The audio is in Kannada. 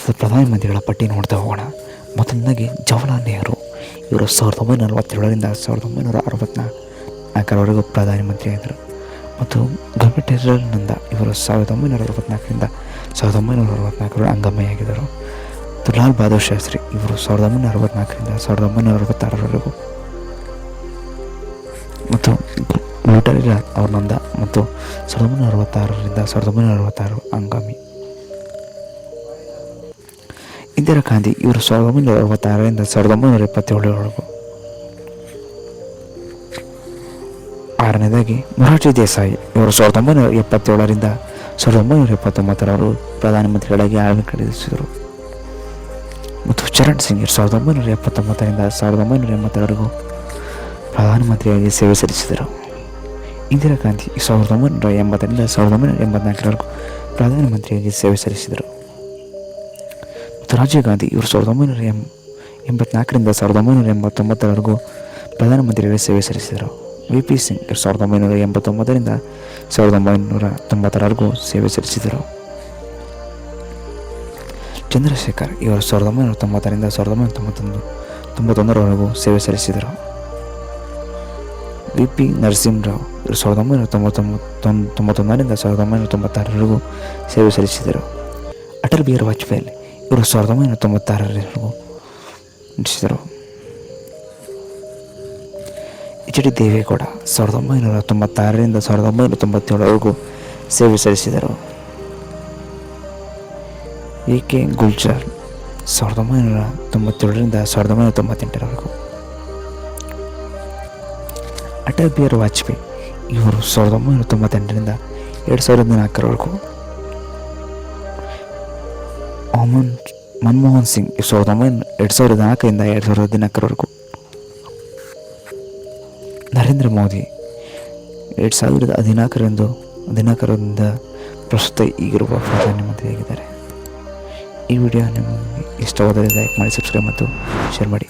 ಭಾರತದ ಪ್ರಧಾನಮಂತ್ರಿಗಳ ಪಟ್ಟಿ ನೋಡ್ತಾ ಹೋಗೋಣ. ಮೊದಲನೇದಾಗಿ ಜವಾಹರ್ಲಾಲ್ ನೆಹರು. ಇವರು 1947ರಿಂದ 1964ರವರೆಗೂ ಪ್ರಧಾನಮಂತ್ರಿಯಾದರು. ಮತ್ತು ಗವರ್ನರ್ ಇವರು 1964ರಿಂದ 1964 ಅಂಗಮೈಯಾಗಿದ್ದರು. ಮತ್ತು ಲಾಲ್ ಬಹದ್ದೂರ್ ಶಾಸ್ತ್ರಿ ಇವರು 1964ರಿಂದ 1966ರವರೆಗೂ ಮತ್ತು ಲೋಟರಿಲಾಲ್ ಅವ್ರನೊಂದ ಮತ್ತು 1966ರಿಂದ 1966 ಅಂಗಾಮಿ. ಇಂದಿರಾ ಗಾಂಧಿ ಇವರು 1966ರಿಂದ 1977ರವರೆಗೂ. ಆರನೇದಾಗಿ ಮೊರಾರ್ಜಿ ದೇಸಾಯಿ ಇವರು 1977ರಿಂದ 1979ರವರೆಗೂ ಪ್ರಧಾನಮಂತ್ರಿಗಳಾಗಿ ಆಳ್ವಿಕೆ ನಡೆಸಿದರು. ಮತ್ತು ಚರಣ್ ಸಿಂಗ್ 1979ರಿಂದ 1982ರವರೆಗೂ ಪ್ರಧಾನಮಂತ್ರಿಯಾಗಿ ಸೇವೆ ಸಲ್ಲಿಸಿದರು. ಇಂದಿರಾ ಗಾಂಧಿ 1980ರಿಂದ 1984ರವರೆಗೂ ಪ್ರಧಾನಮಂತ್ರಿಯಾಗಿ ಸೇವೆ ಸಲ್ಲಿಸಿದರು. ಮತ್ತು ರಾಜೀವ್ ಗಾಂಧಿ ಇವರು 1984ರಿಂದ 1989ರವರೆಗೂ ಪ್ರಧಾನಮಂತ್ರಿಯಾಗಿ ಸೇವೆ ಸಲ್ಲಿಸಿದರು. ವಿ.ಪಿ. ಸಿಂಗ್ 1989ರಿಂದ 1990ರವರೆಗೂ ಸೇವೆ ಸಲ್ಲಿಸಿದರು. ಚಂದ್ರಶೇಖರ್ ಇವರು 1990ರಿಂದ 1991ರವರೆಗೂ ಸೇವೆ ಸಲ್ಲಿಸಿದರು. ವಿ.ಪಿ. ನರಸಿಂಹರಾವ್ ಇವರು 1991ರಿಂದ 1996ರವರೆಗೂ ಸೇವೆ ಸಲ್ಲಿಸಿದರು. ಅಟಲ್ ಬಿಹಾರಿ ವಾಜಪೇಯಿ ಇವರು 1996ರವರೆಗೂ ನಡೆಸಿದರು. ಎಚ್.ಡಿ. ದೇವೇಗೌಡ 1996ರಿಂದ 1997ರವರೆಗೂ ಸೇವೆ ಸಲ್ಲಿಸಿದರು. ಎ.ಕೆ. ಗುಲ್ಜಾರ್ 1997ರಿಂದ 1998ರವರೆಗೂ. ಅಟಲ್ ಬಿಹಾರಿ ವಾಜಪೇಯಿ ಇವರು 1998ರಿಂದ 2004ರವರೆಗೂ. ಮನಮೋಹನ್ ಸಿಂಗ್ 2004ರಿಂದ 2014ರವರೆಗೂ. ನರೇಂದ್ರ ಮೋದಿ 2014ರಿಂದ ಪ್ರಸ್ತುತ ಈಗಿರುವ ಪ್ರಧಾನಮಂತ್ರಿಯಾಗಿದ್ದಾರೆ. ಈ ವಿಡಿಯೋ ನಿಮಗೆ ಇಷ್ಟವಾದರೆ ಲೈಕ್ ಮಾಡಿ, ಸಬ್ಸ್ಕ್ರೈಬ್ ಮತ್ತು ಶೇರ್ ಮಾಡಿ.